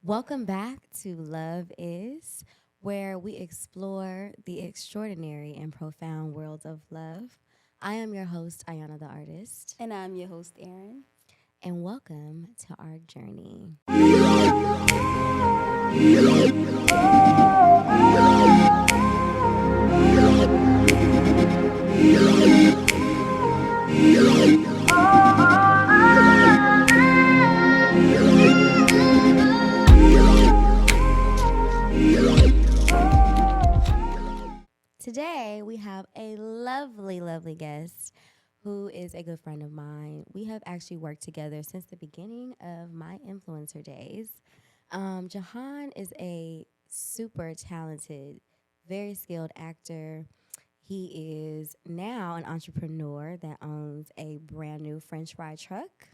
Welcome back to Love Is, where we explore the extraordinary and profound world of love. I am your host, Ayana the Artist, And I'm your host, Erin. and welcome to our journey. Today, we have a lovely, lovely guest who is a good friend of mine. We have actually worked together since the beginning of my influencer days. Juhahn is a super talented, very skilled actor. He is now an entrepreneur that owns a brand new French fry truck.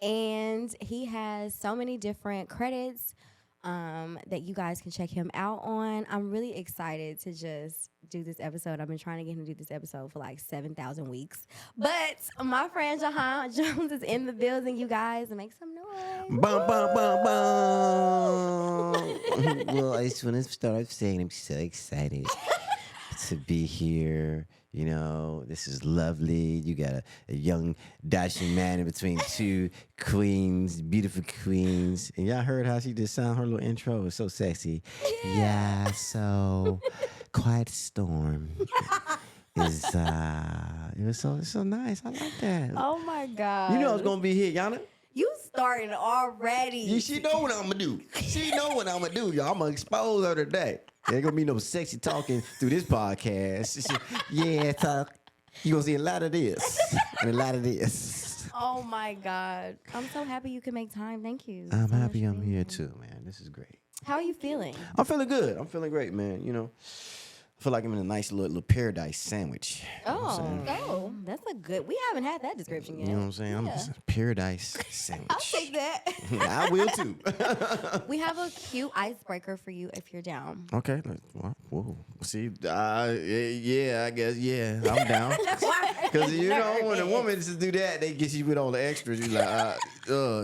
And he has so many different credits that you guys can check him out on. I'm really excited to just do this episode. I've been trying to get him to do this episode for like 7,000 weeks. But my friend Juhahn Jones is in the building, you guys. Make some noise. Bum, bum, bum, bum. Well, I just want to start off saying I'm so excited to be here. You know, this is lovely. You got a young, dashing man in between two queens, beautiful queens. And y'all heard how she just sound her little intro? It was so sexy. Yeah, so Quiet Storm is it was so nice. I like that. Oh my God. You know it's gonna be here, Yana. You started already. She know what I'm gonna do. She know what I'm gonna do, y'all. I'm gonna expose her today. There ain't gonna be no sexy talking through this podcast. Yeah, talk. You gonna see a lot of this and a lot of this. Oh my God. I'm so happy you could make time. Thank you. I'm so much happy for I'm being here too, man. This is great. How are you feeling? I'm feeling good. I'm feeling great, man. You know, I feel like I'm in a nice little paradise sandwich. You know what I'm saying? Oh, that's a good. We haven't had that description yet. You know what I'm saying? I'm just a paradise sandwich. I'll take that. I will too. We have a cute icebreaker for you if you're down. Okay. Whoa. See, yeah, I guess, yeah, I'm down. Because, you know, when a woman just do that, they get you with all the extras. You're like,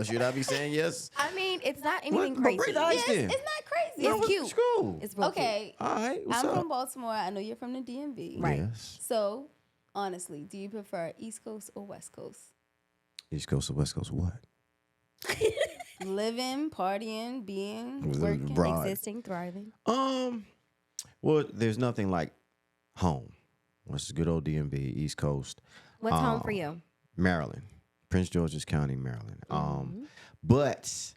should I be saying yes? I mean, it's not anything What? crazy. Break the ice then. It's not crazy. It's cute. It's cool. It's real Okay. All right, what's I'm up? from Baltimore. I know you're from the DMV. Right. Yes. So, honestly, do you prefer East Coast or West Coast? East Coast or West Coast, what? Living, partying, being, Was it working. broad? Existing, thriving. Well, there's nothing like home. This is good old DMV, East Coast. What's home for you? Maryland, Prince George's County, Maryland. But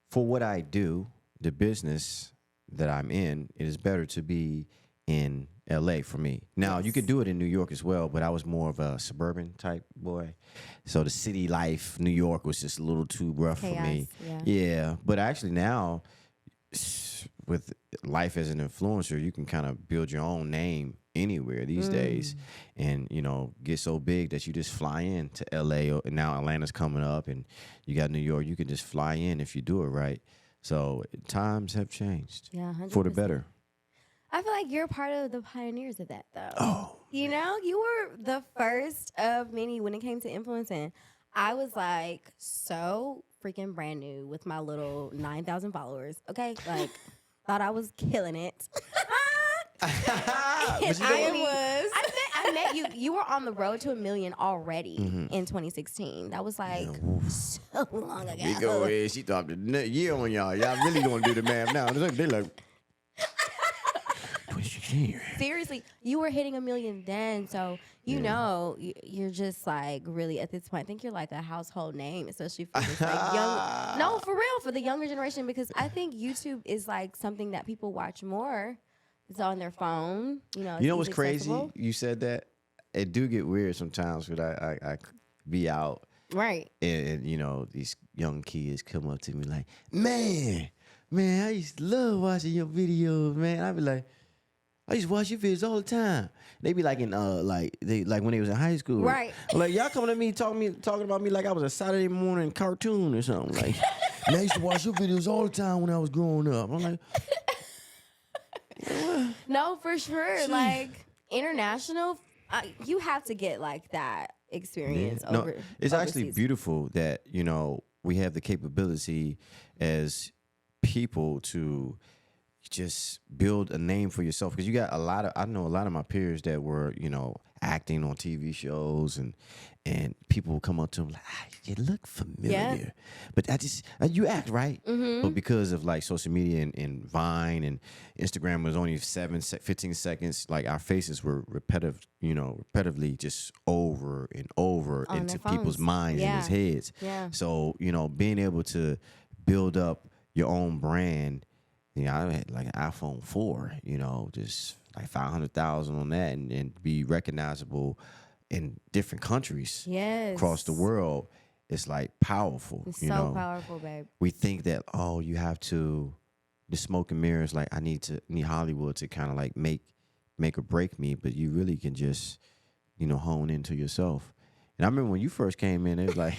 for what I do, the business that I'm in, it is better to be in LA for me. Now, you could do it in New York as well, but I was more of a suburban type boy. So the city life, New York was just a little too rough for me. Yeah, but actually now, with life as an influencer, you can kind of build your own name anywhere these days, and you know, get so big that you just fly in to LA. And now Atlanta's coming up, and you got New York. You can just fly in if you do it right. So times have changed, Yeah, 100%. for the better. I feel like you're part of the pioneers of that, though. Oh, You know, you were the first of many when it came to influencing. I was like so freaking brand new with my little 9,000 followers. Okay, like thought I was killing it. but you know what? I met you. You were on the road to 1 million already in 2016. That was like so long ago. We go ahead. She dropped a year on y'all. Y'all really gonna do the math now? They like. Seriously, you were hitting 1 million then, so you know you're just like really at this point. I think you're like a household name, especially for this like young. No, for real, for the younger generation, because I think YouTube is like something that people watch more. It's on their phone, you know. You know what's it's crazy? accessible. You said that. It do get weird sometimes when I be out, Right? and you know, these young kids come up to me like, man, I used to love watching your videos, man. I be like, I used to watch your videos all the time. They be like in like when they was in high school, Right. Like y'all coming to me talking about me like I was a Saturday morning cartoon or something. Like, man, I used to watch your videos all the time when I was growing up. I'm like, No, for sure. Like international, you have to get like that experience no, over. it's actually overseas. beautiful that, you know, we have the capability as people to just build a name for yourself, because you got I know a lot of my peers that were, acting on TV shows, and people will come up to them like, you look familiar, but you act right. But because of like social media and Vine and Instagram was only 15 seconds, like our faces were repetitively just over and over On into their people's phones. minds and Yeah. his heads. Yeah. So, being able to build up your own brand. I had like an iPhone 4, just like 500,000 on that, and be recognizable in different countries Yes. across the world. It's like powerful. It's so powerful, babe. We think that, you have to, the smoke and mirrors, like I need Hollywood to kind of like make or break me, but you really can just, hone into yourself. And I remember when you first came in, it was like,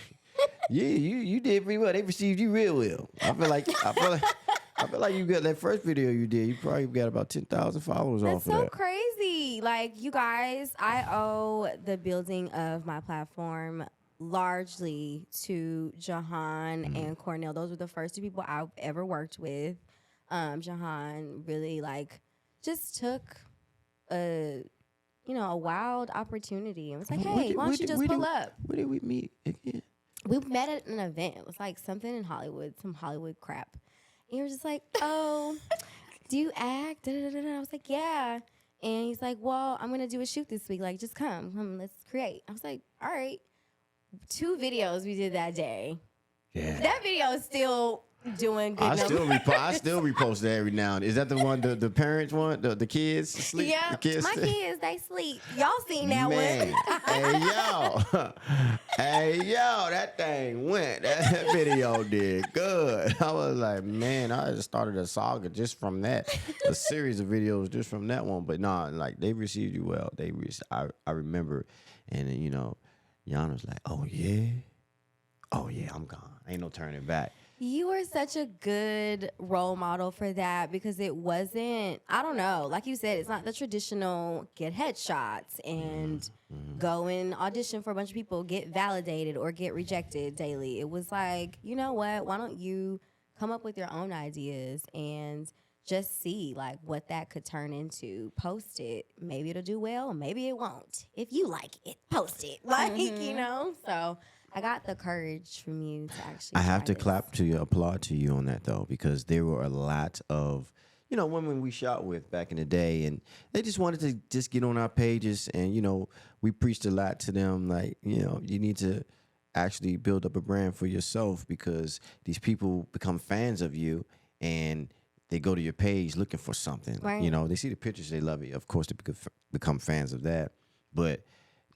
yeah, you did pretty well. They received you real well. I feel like you got that first video you did. You probably got about 10,000 followers That's off of so that. crazy. Like, you guys, I owe the building of my platform largely to Juhahn and Cornell. Those were the first two people I've ever worked with. Juhahn really just took a wild opportunity and was like, hey, why don't you just pull up? Where did we meet again? We met at an event. It was like something in Hollywood, some Hollywood crap. And you were just like, oh, do you act? I was like, yeah. And he's like, well, I'm going to do a shoot this week. Like, just come, let's create. I was like, all right. 2 videos we did that day. Yeah. That video is still doing good. I still repost that every now and then. Is that the one, the parents one, the kids sleep? Yeah, the kids my kids, they sleep. Y'all seen that Man. one. Hey, yo, that thing went. That video did good. I was like, man, I just started a saga just from that. A series of videos just from that one. But nah, like, they received you well. I remember. And then, Yana was like, oh, yeah, I'm gone. Ain't no turning back. You were such a good role model for that, because it wasn't, I don't know, like you said, it's not the traditional get headshots and go and audition for a bunch of people, get validated or get rejected daily. It was like, you know what, why don't you come up with your own ideas and just see like what that could turn into. Post it. Maybe it'll do well, maybe it won't. If you like it, post it. Like, so I got the courage from you to actually. I have to try this. applaud to you on that though, because there were a lot of, women we shot with back in the day, and they just wanted to just get on our pages, and we preached a lot to them, like, you need to actually build up a brand for yourself, because these people become fans of you, and they go to your page looking for something. Right. They see the pictures, they love it. Of course, they become fans of that, but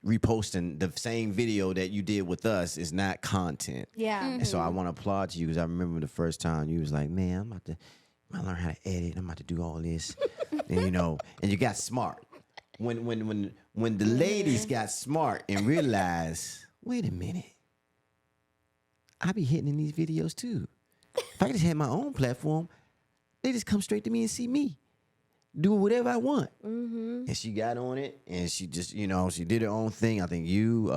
reposting the same video that you did with us is not content. Yeah. And so I want to applaud you, because I remember the first time you was like, man, I'm about to learn how to edit. I'm about to do all this. And, and you got smart. When the ladies got smart and realized, wait a minute, I be hitting in these videos too. If I just had my own platform, they just come straight to me and see me do whatever I want. And she got on it, and she just, she did her own thing. I think you,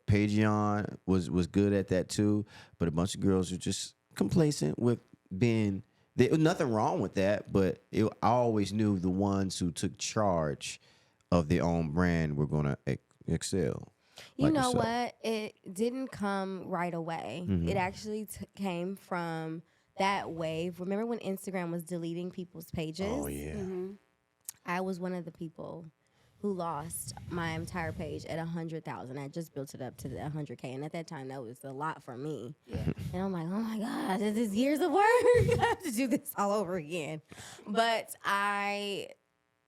Pageon was good at that too. But a bunch of girls were just complacent with being. There was nothing wrong with that, but I always knew the ones who took charge of their own brand were going to excel. You like know yourself. what? It didn't come right away. It actually came from that wave. Remember when Instagram was deleting people's pages? Oh yeah. I was one of the people who lost my entire page at 100,000. I just built it up to the 100K, and at that time, that was a lot for me. And I'm like, oh my God, this is years of work. I have to do this all over again. But I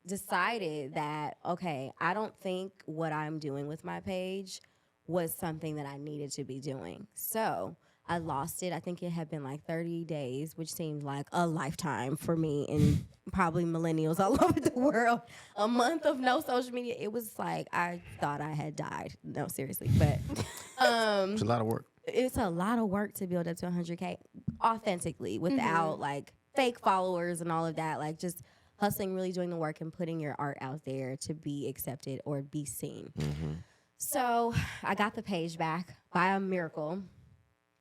decided that, okay, I don't think what I'm doing with my page was something that I needed to be doing. So I lost it. I think it had been like 30 days, which seemed like a lifetime for me and probably millennials all over the world. A month of no social media. It was like I thought I had died. No, seriously. But It's a lot of work. it's a lot of work to build up to 100K authentically without like fake followers and all of that. Like just hustling, really doing the work and putting your art out there to be accepted or be seen. So I got the page back by a miracle.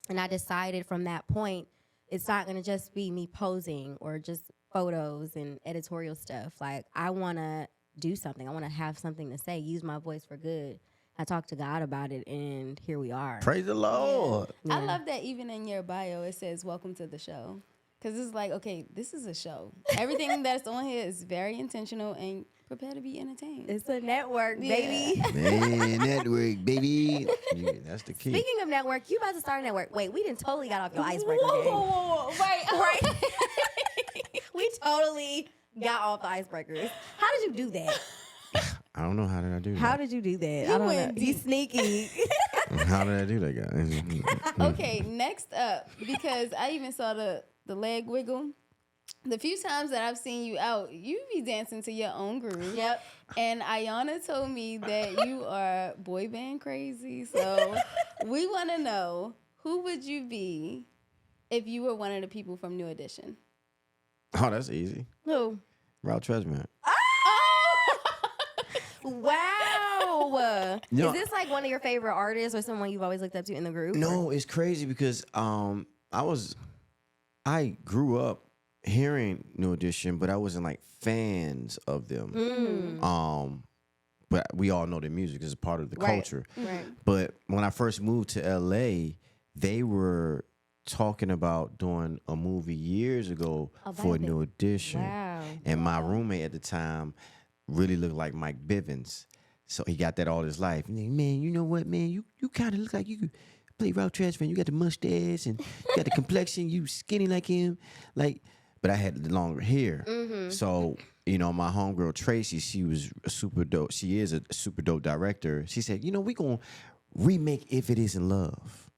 And I decided from that point it's not gonna just be me posing or just photos and editorial stuff. Like I wanna do something. I wanna have something to say, use my voice for good. I talked to God about it, and here we are. Praise the Lord. I love that even in your bio it says "Welcome to the show," because it's like, okay, this is a show. Everything that's on here is very intentional and prepare to be entertained. It's a network, baby. Man, network, baby. Yeah, that's the key. Speaking of network, you about to start a network. Wait, we didn't totally got off your icebreaker Whoa, game. whoa, whoa, right, Right. We totally got off the icebreakers. How did you do that? I don't know how did I do that. How did you do that? I don't know. went You deep. sneaky. How did I do that, guys? Okay, next up, because I even saw the leg wiggle. The few times that I've seen you out, you be dancing to your own groove. Yep. And Ayana told me that you are boy band crazy. So we want to know, who would you be if you were one of the people from New Edition? Oh, that's easy. Who? Ralph Tresvant. Wow. You know- Is this like one of your favorite artists or someone you've always looked up to in the group? No, it's crazy because I grew up hearing New Edition, but I wasn't like fans of them. But we all know their music is a part of the Right. culture. Right. But when I first moved to LA, they were talking about doing a movie years ago A for biopic. New Edition. Wow. And my roommate at the time really looked like Mike Bivins. So he got that all his life. And then, man, you know what, man? You kind of look like you could play Ralph Tresvant. You got the mustache and you got the complexion. You skinny like him. But I had the longer hair. So, my homegirl Tracy, she was a super dope. She is a super dope director. She said, we going to remake If It Isn't Love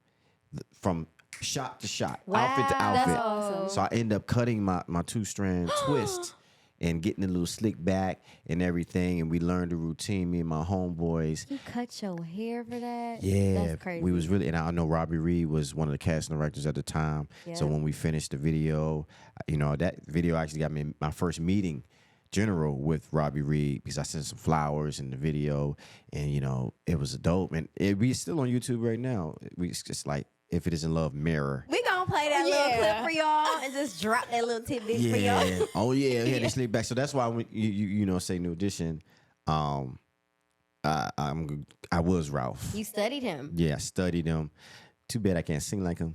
from shot to shot, outfit to Wow, outfit. that's awesome. So I end up cutting my 2-strand twist and getting a little slick back and everything. And we learned the routine, me and my homeboys. You cut your hair for that? Yeah, That's crazy. we was really, and I know Robbie Reed was one of the casting directors at the time. So Yeah. when we finished the video, that video actually got me my first meeting general with Robbie Reed because I sent some flowers in the video, and it was dope, and we still on YouTube right now. It's just like If It Isn't Love mirror. We gonna play that little clip Yeah. for y'all and just drop that little tidbit for y'all. Yeah. Oh yeah, yeah. They slick back. So that's why when you say New Edition, I was Ralph. You studied him. Yeah, I studied him. Too bad I can't sing like him.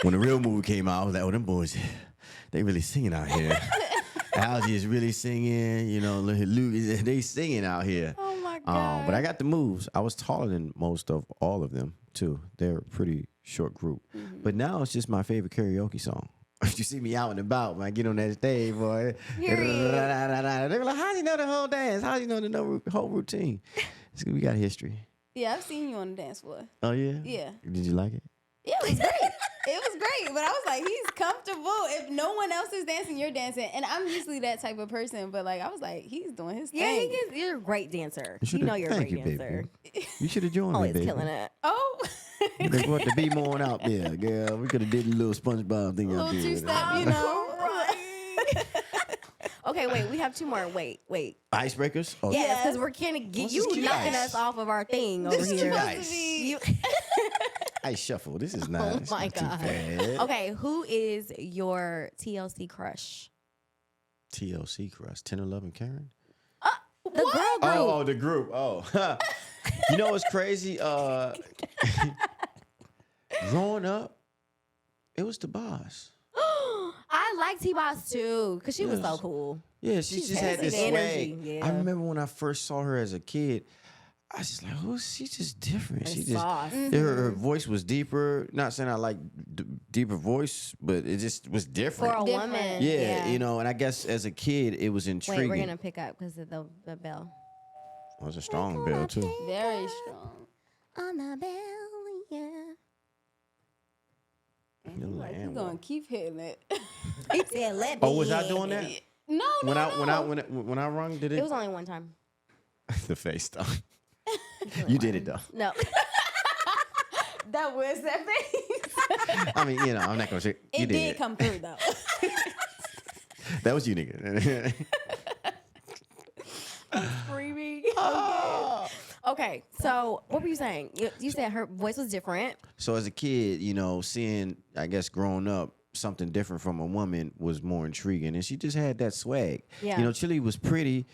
When the real movie came out, I was like, oh, them boys, they really singing out here. Algie is really singing, Luke, they singing out here. Oh my God. But I got the moves. I was taller than most of all of them, too. They're a pretty short group. But now it's just my favorite karaoke song. If you see me out and about, when I get on that stage, boy, Period. they were like, how do you know the whole dance? How do you know the whole routine? We got history. Yeah, I've seen you on the dance floor. Oh, yeah? Yeah. Did you like it? Yeah, it was great. It was great, but I was like, he's comfortable. If no one else is dancing, you're dancing. And I'm usually that type of person, but I was like, he's doing his Yeah, thing. you're a great dancer. You shoulda- know you're a thank great you, dancer. baby. You should have joined me, Always baby. killing it. Oh, They brought the beam on out there, girl. We could have did a little SpongeBob thing out little there. two-step, you know. Okay, wait, we have two more. Wait. Icebreakers? Oh, Yes, because we're kind of What's you this cute knocking ice? us off of our thing over This is here. supposed Nice. to be. You- Ice shuffle. This is nice. It's my not God. Too bad. okay, who is your TLC crush? TLC crush. 10-11 Karen? The girl group. Oh, the group. Oh. You know what's crazy? Growing up, it was the boss. I like T-Boss too, because she was so Yes. cool. Yeah, she just had has this the swag. energy, yeah. I remember when I first saw her as a kid, I was just like, oh, she's just different. She And just sauce. her voice was deeper. Not saying I like deeper voice, but it just was For different. a Different. woman. Yeah, and I guess as a kid it was Wait, intriguing. we're going to pick up because of the bell. It was a strong bell too. Very strong. On the bell, yeah. And You're he's like, like, he's "Damn, going to keep hitting it. He said, let me Oh, was I in." doing that? No, When no. when I rung, did it? It was only one time. The face though. You did it though. No. That was that face. I mean, I'm not gonna say you It did did it. come through, though. That was you, nigga. Screaming. Oh. Okay, so what were you saying? You said her voice was different. So as a kid, seeing, I guess, growing up, something different from a woman was more intriguing, and she just had that swag. Yeah. Chili was pretty,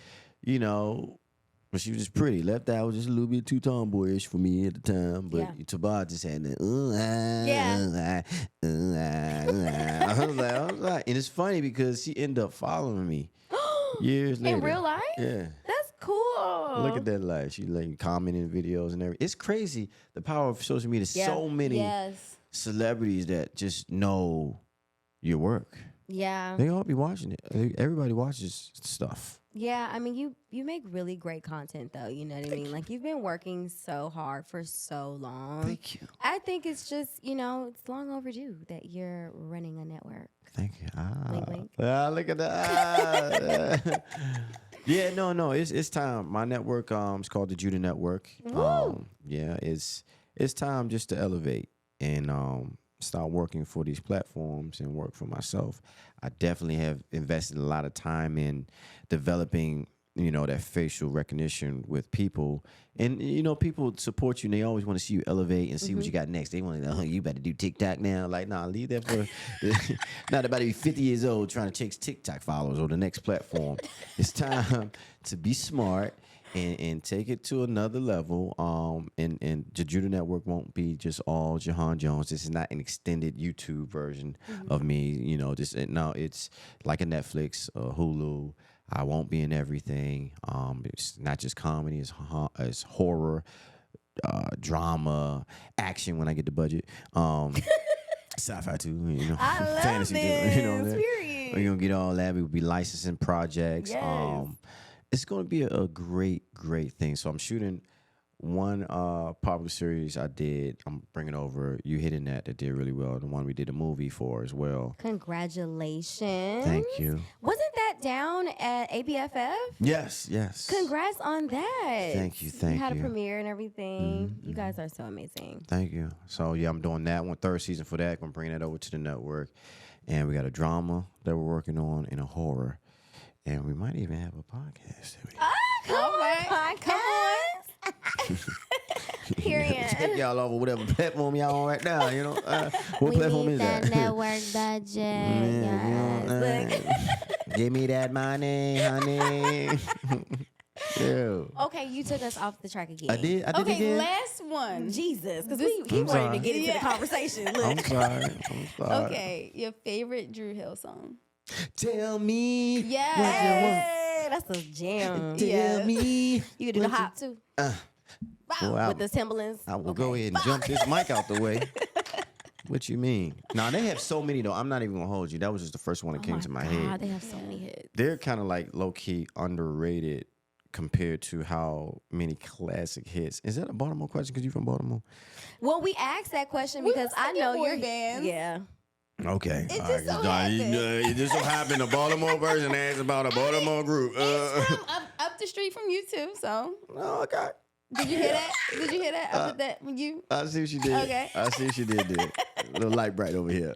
but she was just pretty. Left Eye was just a little bit too tomboyish for me at the time, but Yeah. Tabaa just had that. I was like, and it's funny because she ended up following me years later. In real life? Yeah. That's cool. Look at that life. She like commenting videos and everything. It's crazy the power of social media. Yeah. So many Yes. celebrities that just know your work. Yeah. They all be watching it. Everybody watches stuff. Yeah, I mean, you make really great content, though. You know what I mean? Like, you've been working so hard for so long. Thank you. I think it's just, it's long overdue that you're running a network. Thank you. Wink, wink. Look at that. Yeah, no, it's time. My network, it's called the Judah Network. Woo! Yeah, it's time just to elevate and start working for these platforms and work for myself. I definitely have invested a lot of time in developing, that facial recognition with people. And, people support you and they always want to see you elevate and see what you got next. They want to know, you better do TikTok now. Like, nah, leave that for, not about to be 50 years old trying to chase TikTok followers or the next platform. It's time to be smart and take it to another level. And the Judah Network won't be just all Juhahn Jones. This is not an extended YouTube version of me. It's like a Netflix, Hulu. I won't be in everything. It's not just comedy. It's horror, drama, action when I get the budget. Sci-fi too. I love fantasy this. too. Period. We're gonna get all that. We'll be licensing projects. Yes. It's going to be a great thing. So I'm shooting one popular series I did. I'm bringing over You Hitting That did really well. The one we did a movie for as well. Congratulations. Thank you. Wasn't that down at ABFF? Yes. Congrats on that. Thank you. You had a premiere and everything. You guys are so amazing. Thank you. So yeah, I'm doing that one. Third season for that. I'm bringing that over to the network. And we got a drama that we're working on and a horror. And we might even have a podcast. Come on. Period. Take y'all over whatever platform y'all on right now. What We platform need is that that? network budget. Yes. Give me that money, honey. Ew. Okay, you took us off the track again. I did Okay, again. last one. Jesus, because This- he I'm wanted sorry. to get into Yeah. the conversation. Look. I'm sorry. Okay, your favorite Drew Hill song. Tell me. Yes. what you want. Hey, that's a jam. Tell Yes. me. You could do the what you- hop too. Well, I- With the Timberlands. I will go ahead and jump this mic out the way. What you mean? Nah, they have so many though. I'm not even gonna hold you. That was just the first one that came to my God, head. they have so many hits. They're kind of like low key underrated compared to how many classic hits. Is that a Baltimore question? Because you from Baltimore? Well, we asked that question We because was I thinking know boy you're. bands. Yeah. Okay. It All just so happened. It just so happened the Baltimore version asked about a Baltimore group. It's from up the street from you too. So Oh, okay. did you hear that? Did you hear that? I put that when you. I see what she did. Okay. I see what she did there. A little light bright over here.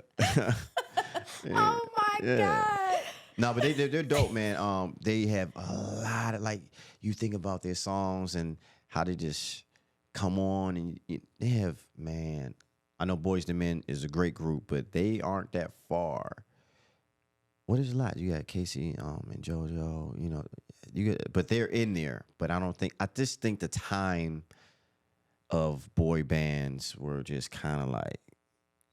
Oh my God. No, but they're dope, man. They have a lot of you think about their songs and how they just come on and they have, man. I know Boyz II Men is a great group, but they aren't that far. What is a lot? You got Casey and JoJo, but they're in there. But I just think the time of boy bands were just kind of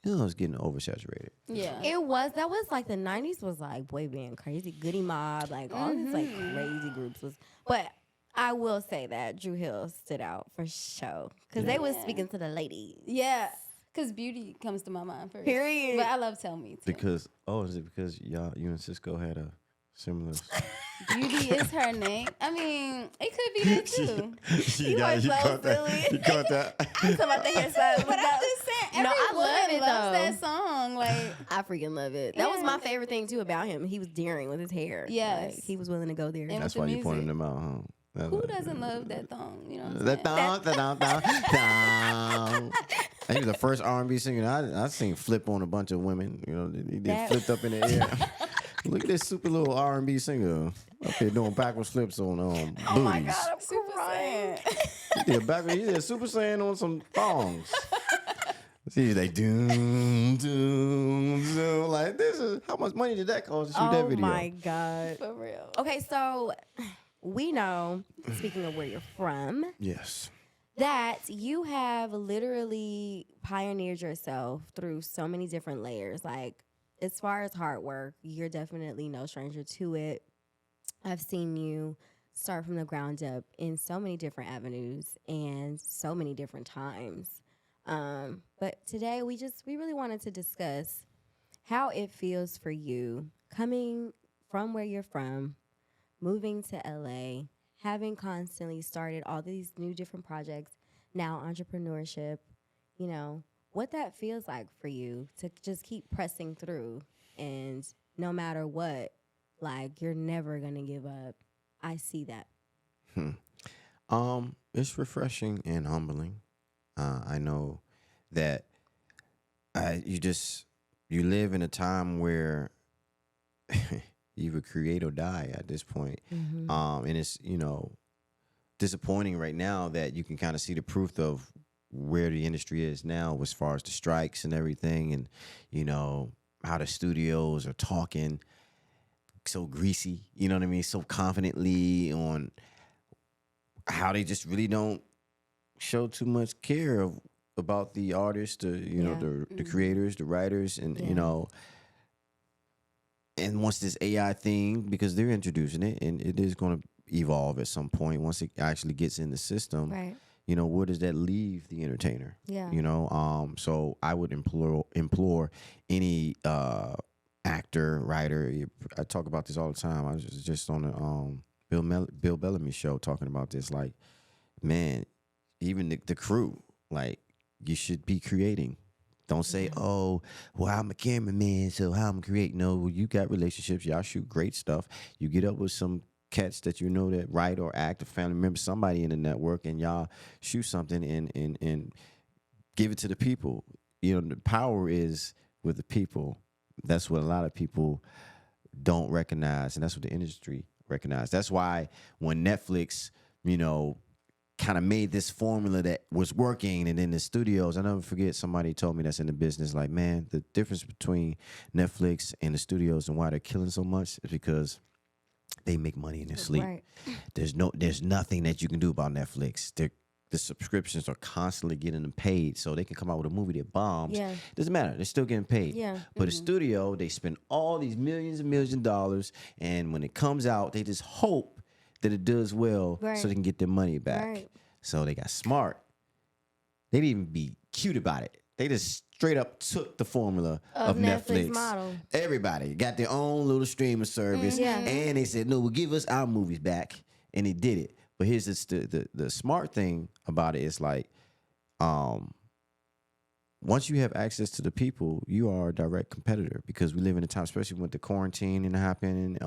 it's getting oversaturated. Yeah. That was like the 90s was like boy band crazy, Goody Mob, like all these like crazy groups was. But I will say that Drew Hill stood out for sure because they was speaking to the ladies. Yeah. Because beauty comes to my mind first. Period. But I love Tell Me too. Is it because you and Cisco had a similar? Beauty is her name. I mean, it could be that too. You caught that. You caught that. I'm talking about the hairstyle. But I'm just saying, No, I everyone love it, loves though. that song. Like, I freaking love it. That was Yeah. my favorite thing too about him. He was daring with his hair. Yes. Like, he was willing to go there. And That's with why the you pointed music. them out, huh? Who doesn't love that thong? You know what I'm That saying? thong. I think the first R&B singer I seen flip on a bunch of women. He did flipped up in the air. Look at this super little R&B singer up here doing backwards flips on booties. Oh my God, I'm Super crying. sad. He did Super Saiyan on some thongs. He's like, doom, doom, doom. Like, this is how much money did that cost to shoot that Oh video? my God. For real. Okay, so we know, speaking of where you're from, Yes. that you have literally pioneered yourself through so many different layers. Like, as far as hard work, you're definitely no stranger to it. I've seen you start from the ground up in so many different avenues and so many different times. But today we really wanted to discuss how it feels for you coming from where you're from, moving to LA, having constantly started all these new different projects, now entrepreneurship, you know, what that feels like for you to just keep pressing through and no matter what, like you're never going to give up. I see that. It's refreshing and humbling. I know that you live in a time where you either create or die at this point. And it's, disappointing right now that you can kind of see the proof of where the industry is now as far as the strikes and everything, and how the studios are talking so greasy, you know what I mean, so confidently on how they just really don't show too much care about the artists, the creators, the writers, and and once this AI thing, because they're introducing it, and it is going to evolve at some point once it actually gets in the system. Right. Where does that leave the entertainer? Yeah. So I would implore any actor, writer. I talk about this all the time. I was just on the Bill Bellamy show talking about this. Like, man, even the crew, like, you should be creating. Don't say, oh, well, I'm a cameraman, so how I'm creating. No, you got relationships. Y'all shoot great stuff. You get up with some cats that that write or act, a family member, somebody in the network, and y'all shoot something and give it to the people. The power is with the people. That's what a lot of people don't recognize, and that's what the industry recognizes. That's why when Netflix, kind of made this formula that was working, and in the studios, I never forget, somebody told me that's in the business, like, man, the difference between Netflix and the studios and why they're killing so much is because they make money in their sleep. Right. There's nothing that you can do about Netflix. The subscriptions are constantly getting them paid, so they can come out with a movie that bombs. Yeah. Doesn't matter. They're still getting paid. Yeah. But a studio, they spend all these millions and millions of dollars, and when it comes out, they just hope that it does well, Right. so they can get their money back. Right. So they got smart. They didn't even be cute about it. They just straight up took the formula of Netflix. Model. Everybody got their own little streaming service, Yeah. and they said, "No, we'll give us our movies back," and they did it. But here's the smart thing about it is, like, once you have access to the people, you are a direct competitor, because we live in a time, especially with the quarantine and happening,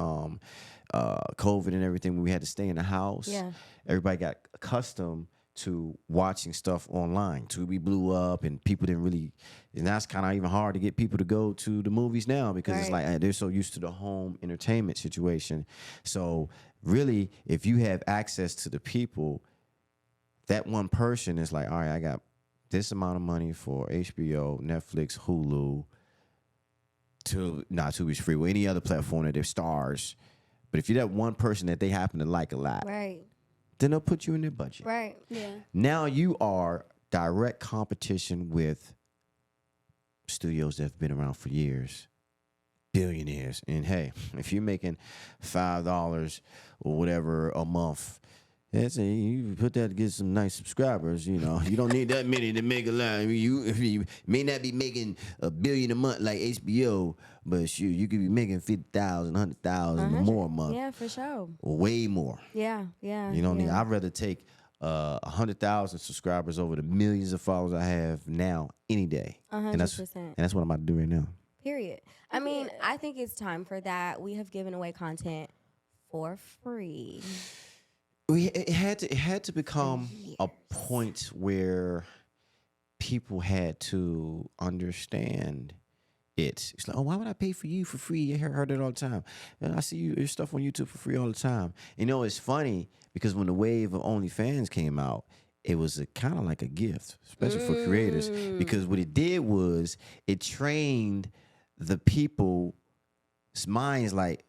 COVID and everything, when we had to stay in the house. Yeah. Everybody got accustomed to watching stuff online. Tubi blew up, and people didn't really, and that's kind of even hard to get people to go to the movies now, because it's Right. like they're so used to the home entertainment situation. So really, if you have access to the people, that one person is like, all right, I got this amount of money for HBO, Netflix, Hulu, Tubi's free, or any other platform that they're stars. But if you're that one person that they happen to like a lot, Right. then they'll put you in their budget. Right. Yeah. Now you are direct competition with studios that have been around for years, billionaires. And hey, if you're making $5 or whatever a month, that's you put that to get some nice subscribers. You don't need that many to make a lot. I mean, you may not be making $1 billion a month like HBO, but shoot, you could be making 50,000, 100,000 or more a month, Yeah, for sure. or way more. Yeah. Yeah. You know what I mean? yeah. I'd rather take 100,000 subscribers over the millions of followers I have now any day. And 100%. that's what I'm about to do right now. Period. I mean, I think it's time for that. We have given away content for free. It had to become a point where people had to understand it. It's like, oh, why would I pay for you for free? I heard it all the time. And I see your stuff on YouTube for free all the time. It's funny because when the wave of OnlyFans came out, it was a kind of like a gift, especially for creators, because what it did was it trained the people's minds like,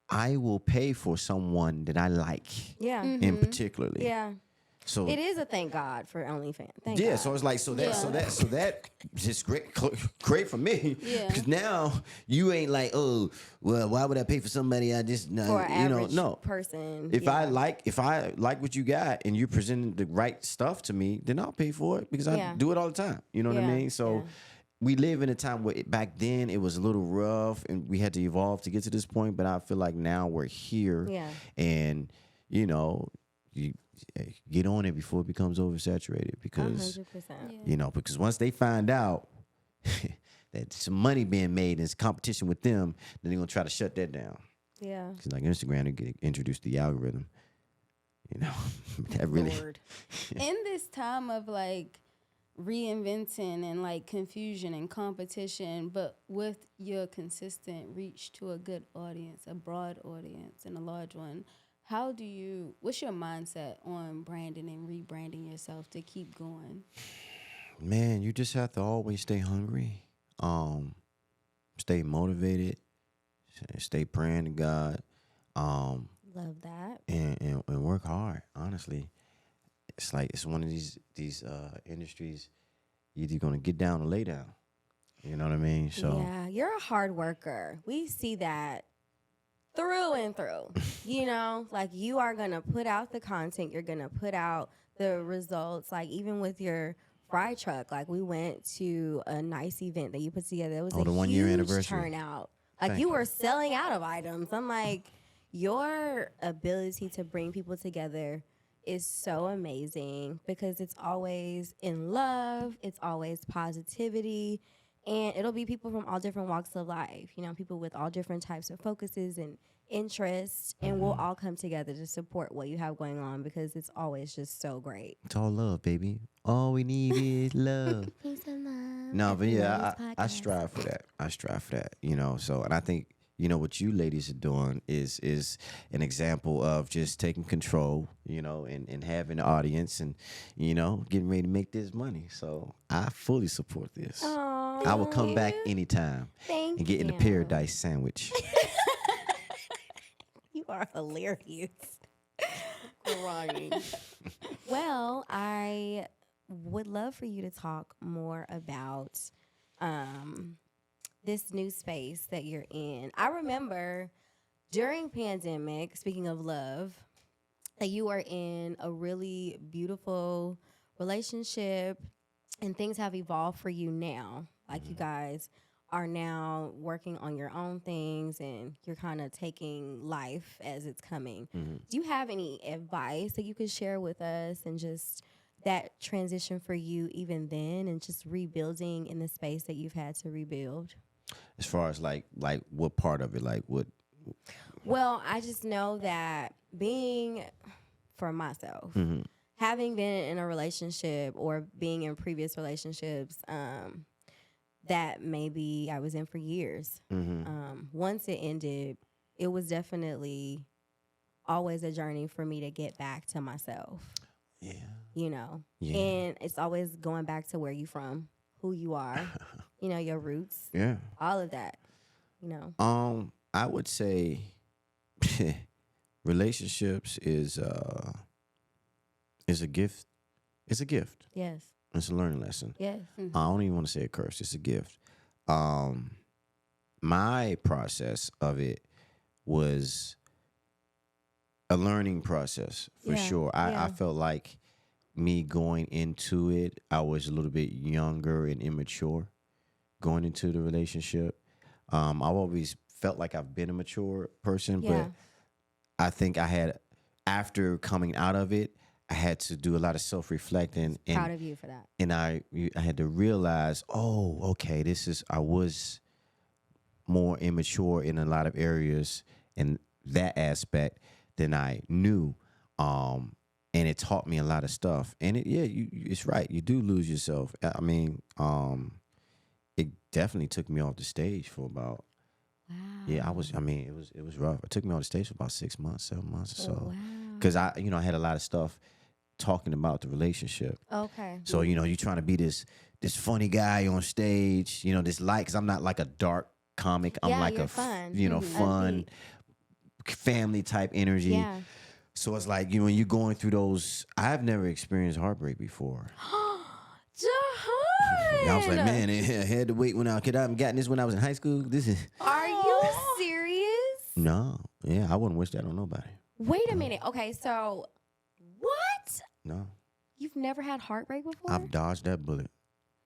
I will pay for someone that I like, Yeah. in particularly. Yeah. So It is a thank God for OnlyFans. Thank yeah, God. so it's like so that just great for me. Yeah. Because now you ain't like, oh, well, why would I pay for somebody I just for an average no. person. If I like what you got and you're presenting the right stuff to me, then I'll pay for it because I Yeah. do it all the time. You know what I Yeah, mean? So yeah. we live in a time where back then it was a little rough and we had to evolve to get to this point. But I feel like now we're here, Yeah. and you get on it before it becomes oversaturated because 100%. because once they find out that some money being made and it's competition with them, then they're gonna try to shut that down. Yeah. Cause like Instagram, they get introduced the algorithm. That really. Lord. In this time of like reinventing and like confusion and competition, but with your consistent reach to a good audience, a broad audience and a large one, what's your mindset on branding and rebranding yourself to keep going? Man, you just have to always stay hungry, stay motivated, stay praying to God, Love that. and work hard. Honestly, it's like it's one of these industries. You're either gonna get down or lay down. You know what I mean? So Yeah, you're a hard worker. We see that through and through. Like you are going to put out the content. You're going to put out the results. Like even with your fry truck, like we went to a nice event that you put together. It was the 1 year huge anniversary. turnout. Like Thank you you. were selling out of items. I'm like, your ability to bring people together is so amazing because it's always in love. It's always positivity. And it'll be people from all different walks of life, people with all different types of focuses and interests, and we'll all come together to support what you have going on because it's always just so great. it's all love, baby. All we need is love. Peace and love. No, but yeah, I Podcast. strive for that. So, and I think what you ladies are doing is an example of just taking control, and having an audience and getting ready to make this money. So I fully support this. Aw, I will come back anytime Thank and get in the you. paradise sandwich. You are hilarious. Crying. Well, I would love for you to talk more about this new space that you're in. I remember during pandemic, speaking of love, that you are in a really beautiful relationship and things have evolved for you now. Like you guys are now working on your own things and you're kind of taking life as it's coming. Do you have any advice that you could share with us and just that transition for you even then and just rebuilding in the space that you've had to rebuild? As far as like what part of it, like what? Well, I just know that being for myself, having been in a relationship or being in previous relationships, that maybe I was in for years. Once it ended, it was definitely always a journey for me to get back to myself. Yeah. Yeah. And it's always going back to where you from, who you are, your roots, Yeah. all of that, I would say relationships is a gift. It's a gift. Yes. It's a learning lesson. Yes. I don't even want to say a curse. It's a gift. My process of it was a learning process for sure. I felt like me going into it, I was a little bit younger and immature going into the relationship. I've always felt like I've been a mature person, but I think after coming out of it, I had to do a lot of self-reflecting. Proud of you for that. And I had to realize, okay, I was more immature in a lot of areas in that aspect than I knew. And it taught me a lot of stuff. And it's right. You do lose yourself. I mean, it definitely took me off the stage for about, it was rough. It took me off the stage for about 6 months, 7 months or so. Wow. Because I had a lot of stuff talking about the relationship. Okay. So, you know, you're trying to be this funny guy on stage, you know, this light, because I'm not like a dark comic. I'm Yeah, like you're a, fun. you know, fun, family type energy. Yeah. So it's like, you know, when you're going through those, I've never experienced heartbreak before. Juhahn! I was like, man, I had to wait when I could have gotten this when I was in high school. This is Are you serious? no, yeah, I wouldn't wish that on nobody. Wait a minute. Okay, so what? No, You've never had heartbreak before? I've dodged that bullet.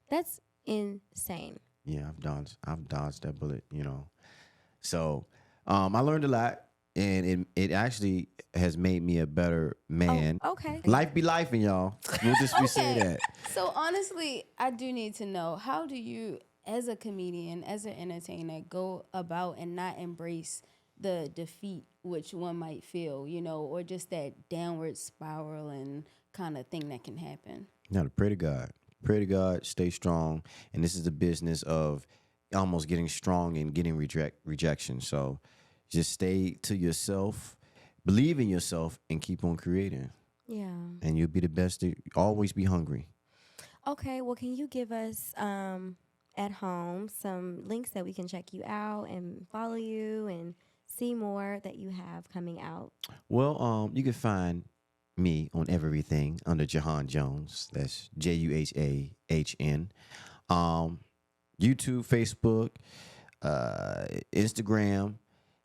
That's insane. Yeah, I've dodged that bullet. You know, so I learned a lot, and it actually has made me a better man. Oh, okay. Life be life, and y'all. We'll just be say Okay. that. So honestly, I do need to know, how do you, as a comedian, as an entertainer, go about and not embrace the defeat which one might feel, you know, or just that downward spiral and kind of thing that can happen? Now to pray to God. Pray to God, stay strong. And this is the business of almost getting strong and getting rejection. So just stay to yourself, believe in yourself, and keep on creating. Yeah. And you'll be the best. Always be hungry. Okay, well, can you give us at home some links that we can check you out and follow you and see more that you have coming out? Well, you can find me on everything under Juhahn Jones. That's Juhahn. YouTube, Facebook, Instagram,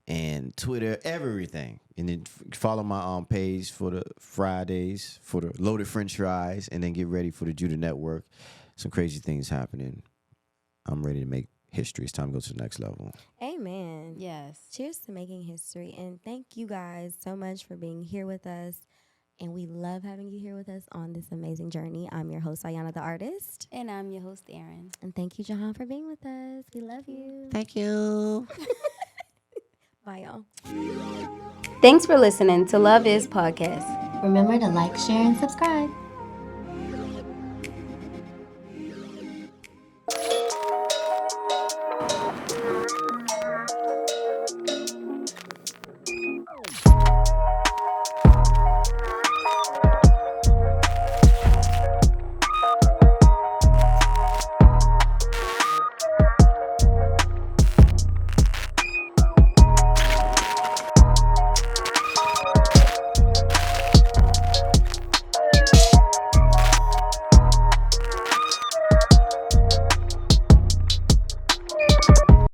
and Twitter, everything. And then follow my page for the Fridays for the loaded French fries, and then get ready for the Judah Network. Some crazy things happening. I'm ready to make history. It's time to go to the next level. Amen. Yes. Cheers to making history. And thank you guys so much for being here with us. And we love having you here with us on this amazing journey. I'm your host, Ayana the Artist. And I'm your host, Erin. And thank you, Juhahn, for being with us. We love you. Thank you. Bye, y'all. Thanks for listening to Love Is Podcast. Remember to like, share, and subscribe.